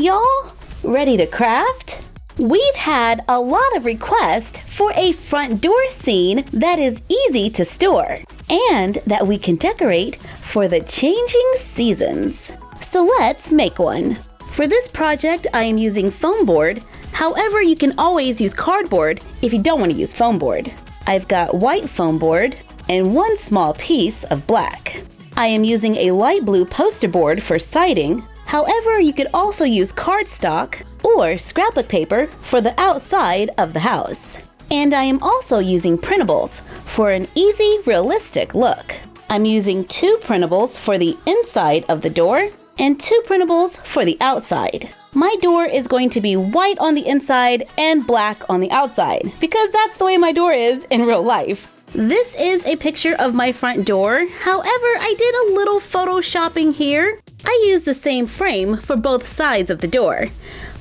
y'all? Ready to craft? We've had a lot of requests for a front door scene that is easy to store and that we can decorate for the changing seasons. So let's make one. For this project, I am using foam board. However, you can always use cardboard if you don't want to use foam board. I've got white foam board and one small piece of black. I am using a light blue poster board for siding. However, you could also use cardstock or scrapbook paper for the outside of the house. And I am also using printables for an easy, realistic look. I'm using 2 printables for the inside of the door and 2 printables for the outside. My door is going to be white on the inside and black on the outside because that's the way my door is in real life. This is a picture of my front door. However, I did a little photoshopping here. I used the same frame for both sides of the door.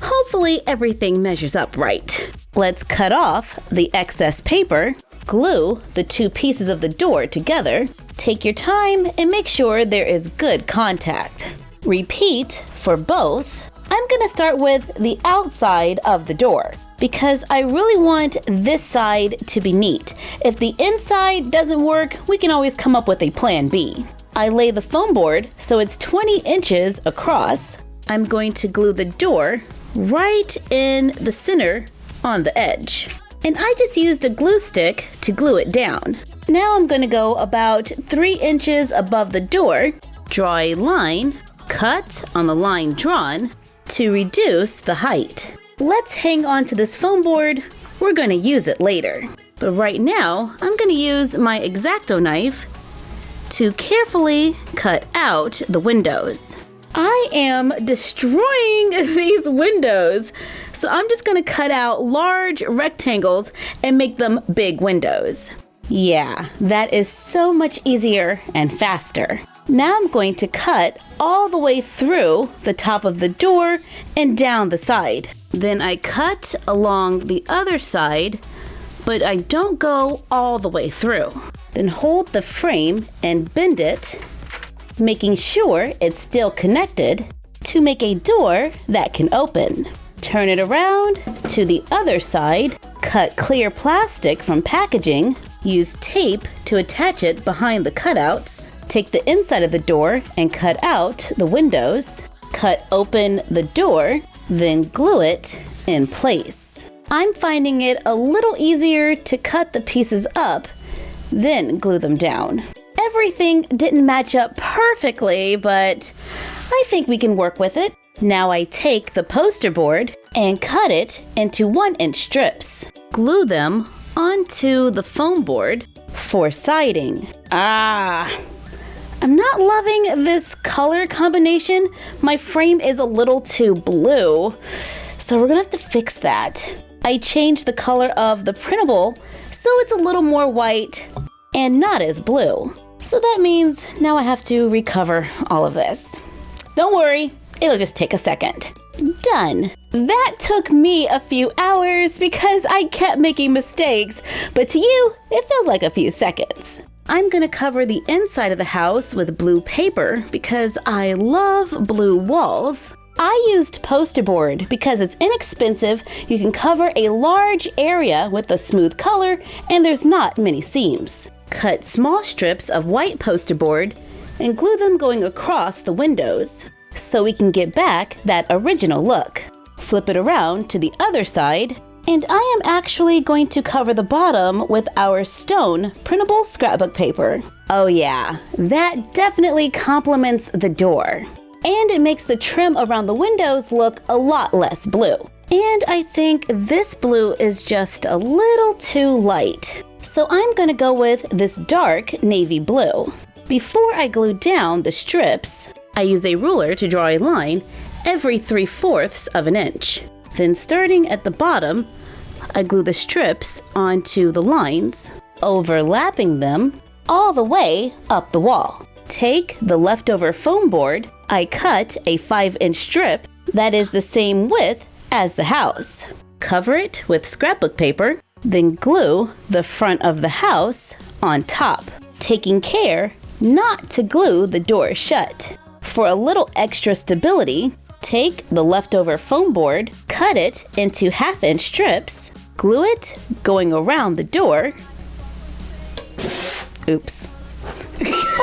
Hopefully everything measures up right. Let's cut off the excess paper, glue the 2 pieces of the door together. Take your time and make sure there is good contact. Repeat for both. I'm gonna start with the outside of the door because I really want this side to be neat. If the inside doesn't work, we can always come up with a plan B. I lay the foam board so it's 20 inches across. I'm going to glue the door right in the center on the edge. And I just used a glue stick to glue it down. Now I'm going to go about 3 inches above the door, draw a line, cut on the line drawn to reduce the height. Let's hang on to this foam board. We're going to use it later. But right now, I'm going to use my X-Acto knife to carefully cut out the windows. I am destroying these windows, so I'm just going to cut out large rectangles and make them big windows. Yeah, that is so much easier and faster. Now I'm going to cut all the way through the top of the door and down the side. Then I cut along the other side, but I don't go all the way through. Then hold the frame and bend it, making sure it's still connected to make a door that can open. Turn it around to the other side, cut clear plastic from packaging, use tape to attach it behind the cutouts, take the inside of the door and cut out the windows, cut open the door, then glue it in place. I'm finding it a little easier to cut the pieces up then glue them down. Everything didn't match up perfectly, but I think we can work with it. Now I take the poster board and cut it into 1-inch strips. Glue them onto the foam board for siding. I'm not loving this color combination. My frame is a little too blue, so we're gonna have to fix that. I changed the color of the printable so it's a little more white and not as blue. So that means now I have to recover all of this. Don't worry, it'll just take a second. Done. That took me a few hours because I kept making mistakes, but to you, it feels like a few seconds. I'm gonna cover the inside of the house with blue paper because I love blue walls. I used poster board because it's inexpensive, you can cover a large area with a smooth color, and there's not many seams. Cut small strips of white poster board and glue them going across the windows so we can get back that original look. Flip it around to the other side, and I am actually going to cover the bottom with our stone printable scrapbook paper. Oh yeah, that definitely complements the door. And it makes the trim around the windows look a lot less blue. And I think this blue is just a little too light. So I'm gonna go with this dark navy blue. Before I glue down the strips, I use a ruler to draw a line every 3/4 of an inch. Then starting at the bottom, I glue the strips onto the lines, overlapping them all the way up the wall. Take the leftover foam board, I cut a 5-inch strip that is the same width as the house. Cover it with scrapbook paper, then glue the front of the house on top, taking care not to glue the door shut. For a little extra stability, Take the leftover foam board, cut it into 1/2-inch strips, glue it going around the door. Oops.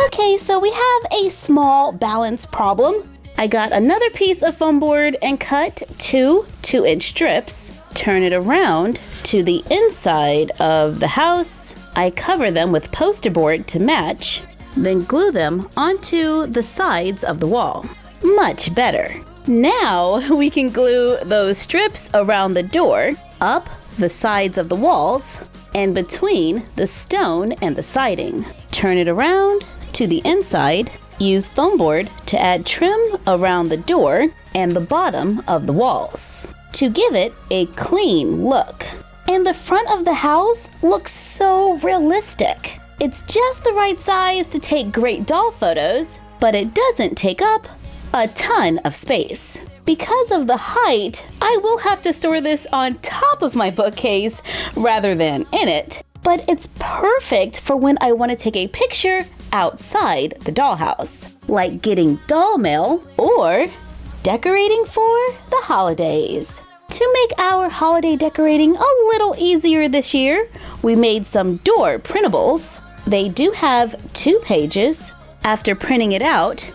Okay, so we have a small balance problem. I got another piece of foam board and cut 2 2-inch strips. Turn it around to the inside of the house. I cover them with poster board to match, then glue them onto the sides of the wall. Much better. Now we can glue those strips around the door, up the sides of the walls, and between the stone and the siding. Turn it around to the inside. Use foam board to add trim around the door and the bottom of the walls to give it a clean look. And the front of the house looks so realistic. It's just the right size to take great doll photos, but it doesn't take up a ton of space. Because of the height, I will have to store this on top of my bookcase rather than in it. But it's perfect for when I want to take a picture outside the dollhouse, like getting doll mail or decorating for the holidays. To make our holiday decorating a little easier this year, we made some door printables. They do have 2 pages. After printing it out,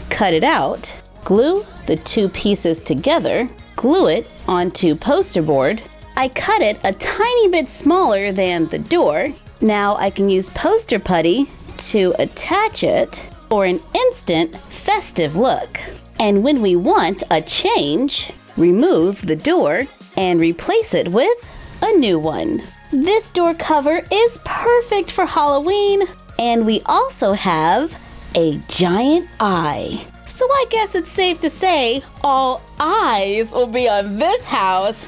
cut it out, glue the 2 pieces together, glue it onto poster board. I cut it a tiny bit smaller than the door. Now I can use poster putty to attach it for an instant festive look. And when we want a change, remove the door and replace it with a new one. This door cover is perfect for Halloween, and we also have a giant eye. So I guess it's safe to say all eyes will be on this house.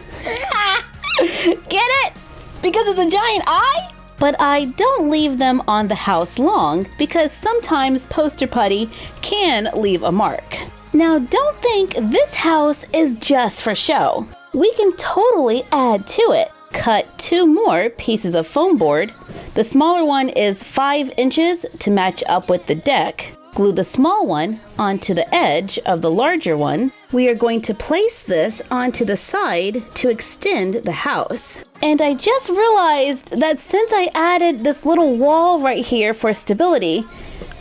Get it? Because it's a giant eye? But I don't leave them on the house long because sometimes poster putty can leave a mark. Now don't think this house is just for show. We can totally add to it. Cut 2 more pieces of foam board. The smaller one is 5 inches to match up with the deck. Glue the small one onto the edge of the larger one. We are going to place this onto the side to extend the house. And I just realized that since I added this little wall right here for stability,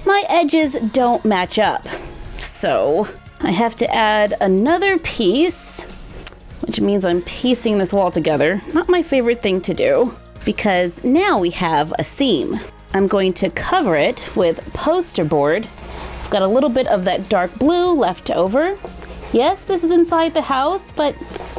my edges don't match up. So I have to add another piece, which means I'm piecing this wall together. Not my favorite thing to do, because now we have a seam. I'm going to cover it with poster board. I've got a little bit of that dark blue left over. Yes, this is inside the house, but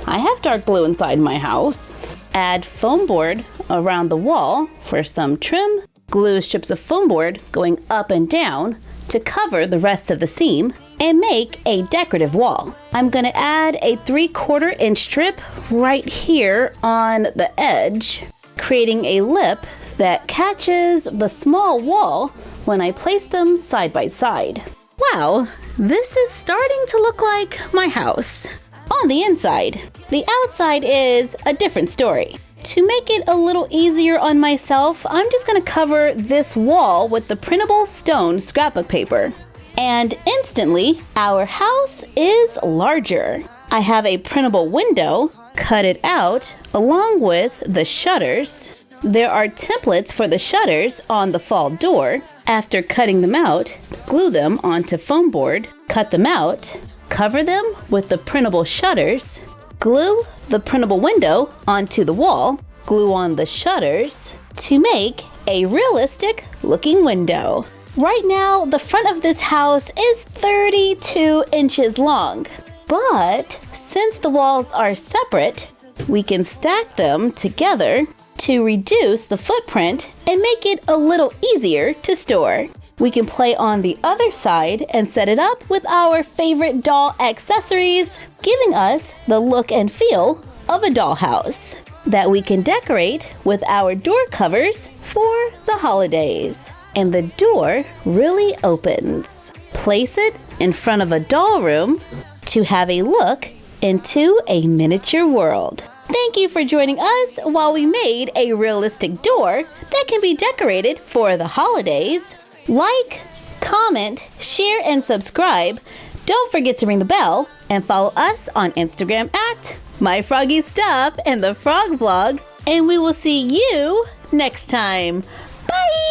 I have dark blue inside my house. Add foam board around the wall for some trim. Glue strips of foam board going up and down to cover the rest of the seam and make a decorative wall. I'm going to add a 3/4 inch strip right here on the edge, creating a lip that catches the small wall when I place them side by side. Wow, this is starting to look like my house. On the inside, the outside is a different story. To make it a little easier on myself, I'm just going to cover this wall with the printable stone scrapbook paper. And instantly, our house is larger. I have a printable window, cut it out along with the shutters. There are templates for the shutters on the fall door. After cutting them out, glue them onto foam board, cut them out, cover them with the printable shutters, glue the printable window onto the wall, glue on the shutters to make a realistic looking window. Right now, the front of this house is 32 inches long, but since the walls are separate, we can stack them together to reduce the footprint and make it a little easier to store. We can play on the other side and set it up with our favorite doll accessories, giving us the look and feel of a dollhouse that we can decorate with our door covers for the holidays. And the door really opens. Place it in front of a doll room to have a look into a miniature world. Thank you for joining us while we made a realistic door that can be decorated for the holidays. Like, comment, share, and subscribe. Don't forget to ring the bell And follow us on Instagram at My Froggy Stuff and the Frog Vlog. And we will see you next time. Bye!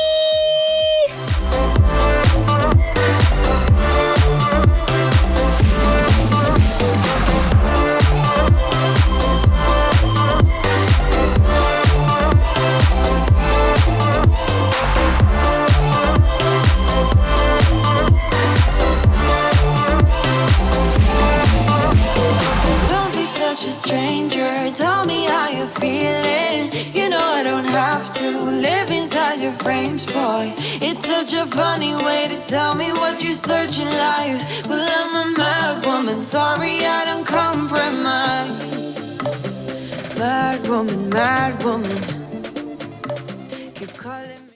Stranger, tell me how you're feeling. You know I don't have to live inside your frames, boy. It's such a funny way to tell me what you search in life. Well, I'm a mad woman, sorry I don't compromise. Mad woman, mad woman.